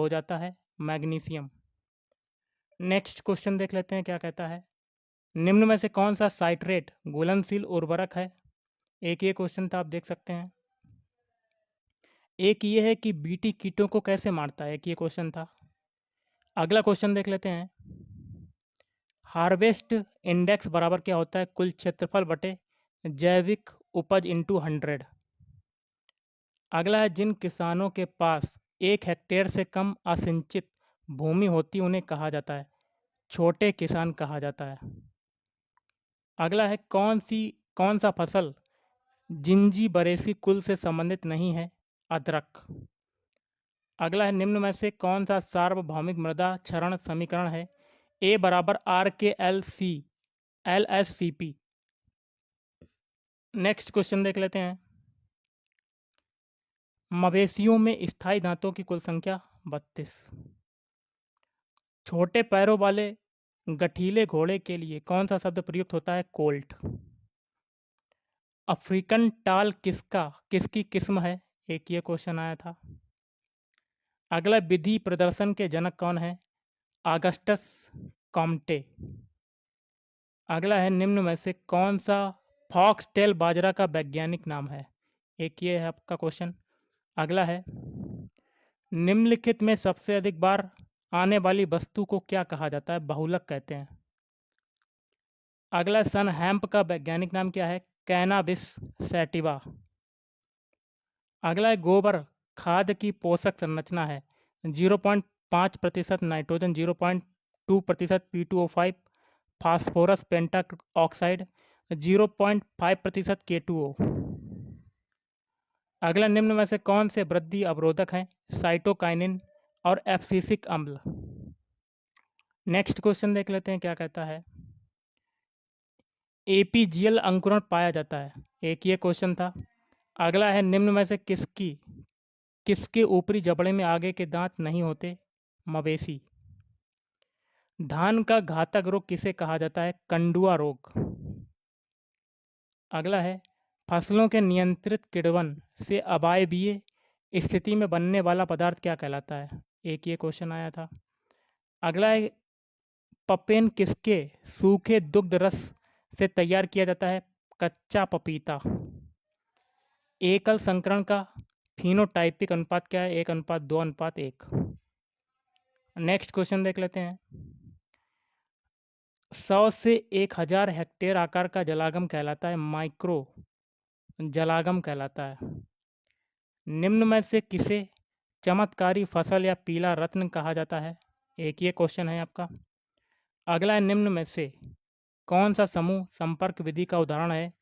हो जाता है? मैग्नीशियम। नेक्स्ट क्वेश्चन देख लेते हैं क्या कहता है। निम्न में से कौन सा साइट्रेट घुलनशील उर्वरक है? एक ये क्वेश्चन था, आप देख सकते हैं। एक ये है कि बीटी कीटों को कैसे मारता है, एक ये क्वेश्चन था। अगला क्वेश्चन देख लेते हैं। हार्वेस्ट इंडेक्स बराबर क्या होता है? कुल क्षेत्रफल बटे जैविक उपज इंटू 100। अगला है, जिन किसानों के पास 1 हेक्टेयर से कम असिंचित भूमि होती उन्हें कहा जाता है? छोटे किसान कहा जाता है। अगला है, कौन सा फसल जिंजीबरेसी कुल से संबंधित नहीं है? अदरक। अगला है, निम्न में से कौन सा सार्वभौमिक मृदा क्षरण समीकरण है? ए बराबर R K L C L S C P. Next question देख लेते हैं। मवेशियों में स्थायी दांतों की कुल संख्या 32। छोटे पैरों वाले गठीले घोड़े के लिए कौन सा शब्द प्रयुक्त होता है? कोल्ट। अफ्रीकन टाल किसकी किस्म है? एक ये क्वेश्चन आया था। अगला, विधि प्रदर्शन के जनक कौन है? Augustus Comte. अगला है, निम्न में से कौन सा फॉक्सटेल बाजरा का वैज्ञानिक नाम है? एक ये है आपका क्वेश्चन। अगला है, निम्नलिखित में सबसे अधिक बार आने वाली वस्तु को क्या कहा जाता है? बहुलक कहते हैं। अगला, सन हैम्प का वैज्ञानिक नाम क्या है? Cannabis sativa. अगला है, गोबर खाद की पोषक संरचना है 0.5% नाइट्रोजन, 0.2% P2O5, फास्फोरस पेंटा ऑक्साइड 0.5% K2O। अगला, निम्न में से कौन से वृद्धि अवरोधक हैं? साइटोकाइनिन और एब्सिसिक अम्ल। नेक्स्ट क्वेश्चन देख लेते हैं क्या कहता है। एपीजियल अंकुरण पाया जाता है? एक ये क्वेश्चन था। अगला है, निम्न में से किसके ऊपरी जबड़े में आगे के दांत नहीं होते? मवेशी। धान का घातक रोग किसे कहा जाता है? कंडुआ रोग। अगला है, फसलों के नियंत्रित किण्वन से अवायवीय स्थिति में बनने वाला पदार्थ क्या कहलाता है? एक ये क्वेश्चन आया था। अगला है, पपेन किसके सूखे दुग्ध रस से तैयार किया जाता है? कच्चा पपीता। एकल संकरण का फिनोटाइपिक अनुपात क्या है? 1:2:1। नेक्स्ट क्वेश्चन देख लेते हैं। 100 से 1000 हेक्टेयर आकार का जलागम कहलाता है? माइक्रो जलागम कहलाता है। निम्न में से किसे चमत्कारी फसल या पीला रत्न कहा जाता है? एक ये क्वेश्चन है आपका। अगला है, निम्न में से कौन सा समूह संपर्क विधि का उदाहरण है?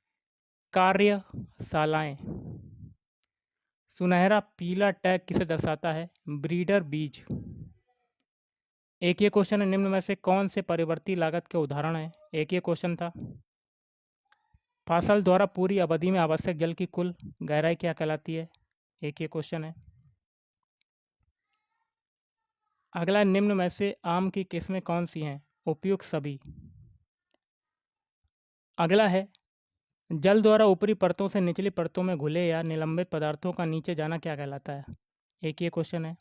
कार्यशालाएं। सुनहरा पीला टैग किसे दर्शाता है? ब्रीडर बीज। एक ये क्वेश्चन है, निम्न में से कौन से परिवर्ती लागत के उदाहरण है? एक ये क्वेश्चन था। फसल द्वारा पूरी अवधि में आवश्यक जल की कुल गहराई क्या कहलाती है? एक ये क्वेश्चन है। अगला, निम्न में से आम की किस्में कौन सी हैं? उपयुक्त सभी। अगला है, जल द्वारा ऊपरी परतों से निचली परतों में घुले या निलंबित पदार्थों का नीचे जाना क्या कहलाता है? एक ये क्वेश्चन है।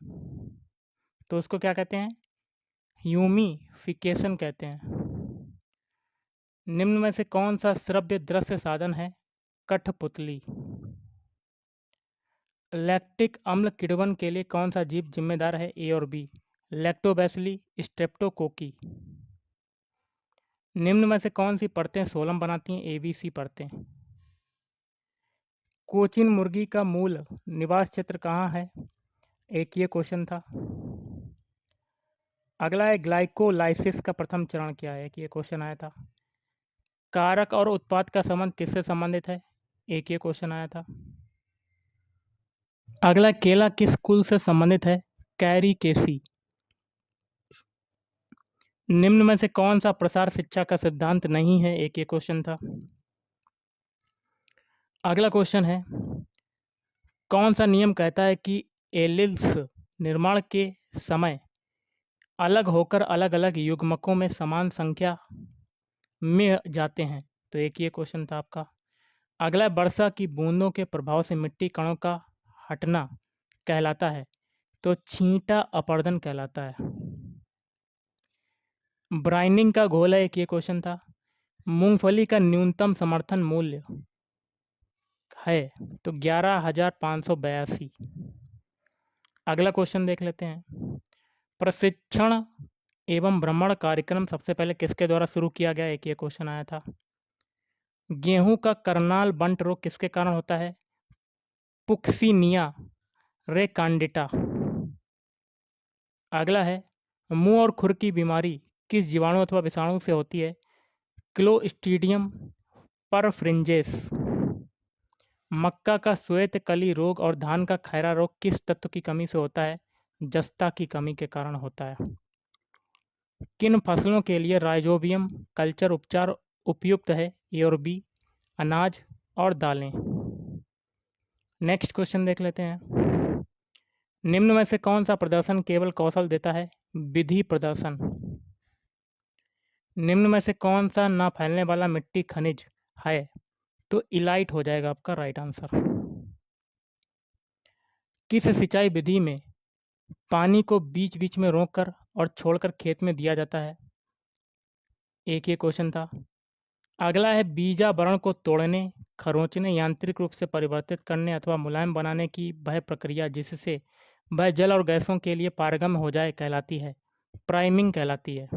तो उसको क्या कहते हैं? ह्यूमिफिकेशन कहते हैं। निम्न में से कौन सा श्रव्य दृश्य साधन है? कठपुतली। लैक्टिक अम्ल किण्वन के लिए कौन सा जीव जिम्मेदार है? ए और बी। Lactobacilli, streptococci. निम्न में से कौन सी परतें सोलम बनाती हैं? ए बी सी परतें। कोचिन मुर्गी का मूल निवास क्षेत्र कहाँ है? एक ये क्वेश्चन था। अगला है, ग्लाइकोलाइसिस का प्रथम चरण क्या है? एक ये क्वेश्चन आया था। कारक और उत्पाद का संबंध किससे संबंधित है? एक ये क्वेश्चन आया था। अगला, केला किस कुल से संबंधित है? कैरिकेसी। निम्न में से कौन सा प्रसार शिक्षा का सिद्धांत नहीं है? एक ये क्वेश्चन था। अगला क्वेश्चन है, कौन सा नियम कहता है कि एलिल्स निर्माण के समय अलग होकर अलग अलग युग्मकों में समान संख्या में जाते हैं? तो एक ये क्वेश्चन था आपका। अगला, वर्षा की बूंदों के प्रभाव से मिट्टी कणों का हटना कहलाता है? तो छींटा अपर्दन कहलाता है। ब्राइनिंग का घोल है, एक ये क्वेश्चन था। मूंगफली का न्यूनतम समर्थन मूल्य है तो 11,582। अगला क्वेश्चन देख लेते हैं। प्रशिक्षण एवं भ्रमण कार्यक्रम सबसे पहले किसके द्वारा शुरू किया गया, एक ये क्वेश्चन आया था। गेहूं का करनाल बंट रोग किसके कारण होता है? पुक्सिनिया रेकांडिटा। अगला है, मुंह और खुर की बीमारी किस जीवाणु अथवा विषाणु से होती है? क्लोस्ट्रीडियम परफ्रिंजेस। मक्का का श्वेत कली रोग और धान का खैरा रोग किस तत्व की कमी से होता है? जस्ता की कमी के कारण होता है। किन फसलों के लिए राइजोबियम कल्चर उपचार उपयुक्त है? ए और बी, अनाज और दालें। नेक्स्ट क्वेश्चन देख लेते हैं। निम्न में से कौन सा प्रदर्शन केवल कौशल देता है? विधि प्रदर्शन। निम्न में से कौन सा ना फैलने वाला मिट्टी खनिज है? तो इलाइट हो जाएगा आपका राइट आंसर। किस सिंचाई विधि में पानी को बीच बीच में रोककर और छोड़कर खेत में दिया जाता है? एक ये क्वेश्चन था। अगला है, बीजावरण को तोड़ने, खरोंचने, यांत्रिक रूप से परिवर्तित करने अथवा मुलायम बनाने की वह प्रक्रिया जिससे वह जल और गैसों के लिए पारगम्य हो जाए कहलाती है? प्राइमिंग कहलाती है।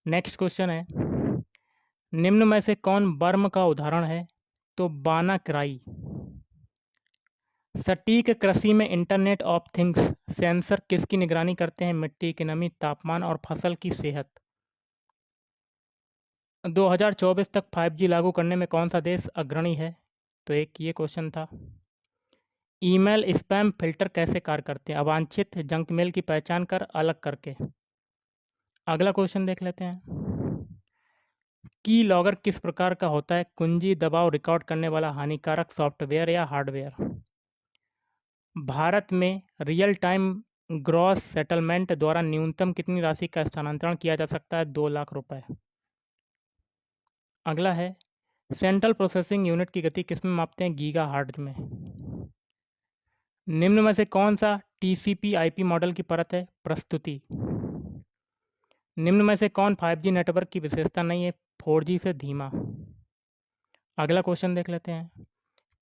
नेक्स्ट क्वेश्चन है, निम्न में से कौन वर्म का उदाहरण है? तो बानाक्राई। सटीक कृषि में इंटरनेट ऑफ थिंग्स सेंसर किसकी निगरानी करते हैं? मिट्टी की नमी, तापमान और फसल की सेहत। 2024 तक 5G लागू करने में कौन सा देश अग्रणी है? तो एक ये क्वेश्चन था। ईमेल स्पैम फिल्टर कैसे कार्य करते हैं? अवांछित जंक मेल की पहचान कर अलग करके। अगला क्वेश्चन देख लेते हैं। की लॉगर किस प्रकार का होता है? कुंजी दबाव रिकॉर्ड करने वाला हानिकारक सॉफ्टवेयर या हार्डवेयर। भारत में रियल टाइम ग्रॉस सेटलमेंट द्वारा न्यूनतम कितनी राशि का स्थानांतरण किया जा सकता है? 2 लाख रुपए। अगला है, सेंट्रल प्रोसेसिंग यूनिट की गति किसमें मापते हैं? गीगा हर्ट्ज में। निम्न में से कौन सा टीसीपी आईपी मॉडल की परत है? प्रस्तुति। निम्न में से कौन 5G नेटवर्क की विशेषता नहीं है? 4G से धीमा। अगला क्वेश्चन देख लेते हैं।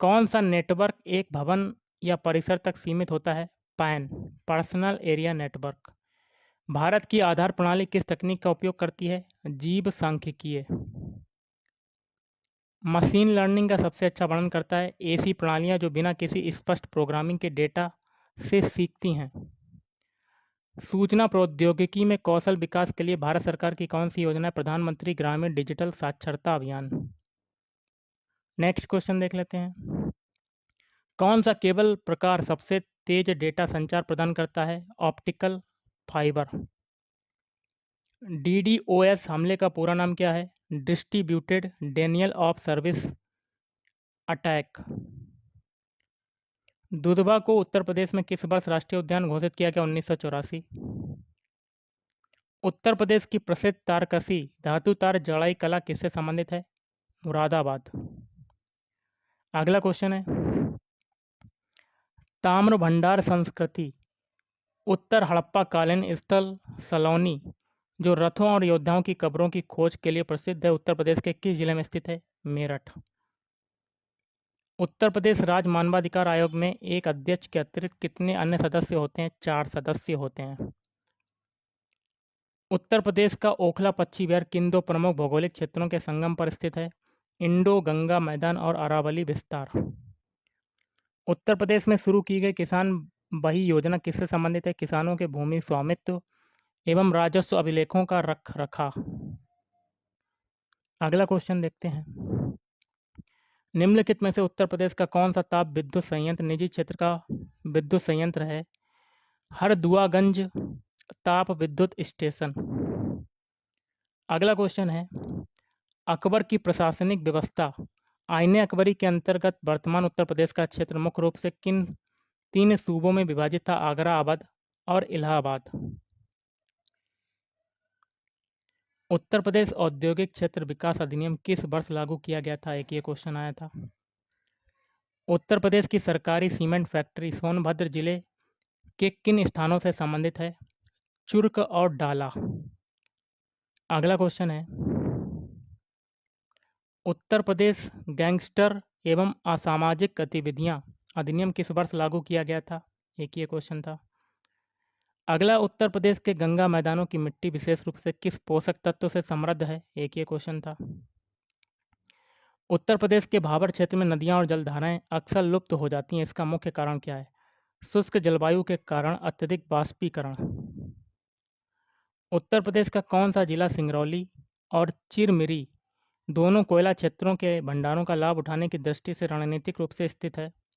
कौन सा नेटवर्क एक भवन या परिसर तक सीमित होता है? Pan, personal area network. Bharat की आधार प्रणाली किस तकनीक का उपयोग करती है? जीव सांख्यिकीय। मशीन लर्निंग का सबसे अच्छा वर्णन करता है? ऐसी प्रणालियां जो बिना किसी स्पष्ट प्रोग्रामिंग के डेटा से सीखती हैं। सूचना प्रौद्योगिकी में कौशल विकास के लिए भारत सरकार की कौन सी योजना है? प्रधानमंत्री ग्रामीण डिजिटल साक्षरता अभियान। नेक्स्ट क्वेश्चन देख लेते हैं। कौन सा केबल प्रकार सबसे तेज डेटा संचार प्रदान करता है? Optical fibre. DDoS हमले का पूरा नाम क्या है? Distributed Daniel of service attack. Dudhwa को उत्तर प्रदेश में किस वर्ष राष्ट्रीय उद्यान घोषित किया गया? 1984। उत्तर प्रदेश की प्रसिद्ध तारकशी धातु तार जड़ाई कला किससे संबंधित है? मुरादाबाद। अगला क्वेश्चन है, ताम्र भंडार संस्कृति उत्तर हड़प्पा कालीन स्थल सलौनी जो रथों और योद्धाओं की कब्रों की खोज के लिए प्रसिद्ध है, उत्तर प्रदेश के किस जिले में स्थित है? मेरठ। उत्तर प्रदेश राज्य मानवाधिकार आयोग में एक अध्यक्ष के अतिरिक्त कितने अन्य सदस्य होते हैं? 4 सदस्य होते हैं। उत्तर प्रदेश का ओखला पक्षी विहार किन 2 प्रमुख भौगोलिक क्षेत्रों के संगम पर स्थित है? इंडो गंगा मैदान और अरावली विस्तार। उत्तर प्रदेश में शुरू की गई किसान बही योजना किससे संबंधित है? किसानों के भूमि स्वामित्व एवं राजस्व अभिलेखों का रख रखाव। अगला क्वेश्चन देखते हैं। निम्नलिखित में से उत्तर प्रदेश का कौन सा ताप विद्युत संयंत्र निजी क्षेत्र का विद्युत संयंत्र है? हरदुआगंज ताप विद्युत स्टेशन। अगला क्वेश्चन है, अकबर की प्रशासनिक व्यवस्था आईने अकबरी के अंतर्गत वर्तमान उत्तर प्रदेश का क्षेत्र मुख्य रूप से किन 3 सूबों में विभाजित था? आगरा, अवध और इलाहाबाद। उत्तर प्रदेश औद्योगिक क्षेत्र विकास अधिनियम किस वर्ष लागू किया गया था? एक ये क्वेश्चन आया था। उत्तर प्रदेश की सरकारी सीमेंट फैक्ट्री सोनभद्र जिले के किन स्थानों से संबंधित है? चुर्क और डाला। अगला क्वेश्चन है, उत्तर प्रदेश गैंगस्टर एवं असामाजिक गतिविधियां अधिनियम किस वर्ष लागू किया गया था? एक ये क्वेश्चन था। अगला, उत्तर प्रदेश के गंगा मैदानों की मिट्टी विशेष रूप से किस पोषक तत्व से समृद्ध है? एक ये क्वेश्चन था। उत्तर प्रदेश के भाबर क्षेत्र में नदियां और जलधाराएं अक्सर लुप्त हो जाती हैं, इसका मुख्य कारण क्या है? शुष्क जलवायु के कारण अत्यधिक बाष्पीकरण। उत्तर प्रदेश का कौन सा जिला सिंगरौली और चिरमिरी दोनों कोयला क्षेत्रों के भंडारों का लाभ उठाने की दृष्टि से रणनीतिक रूप से स्थित है?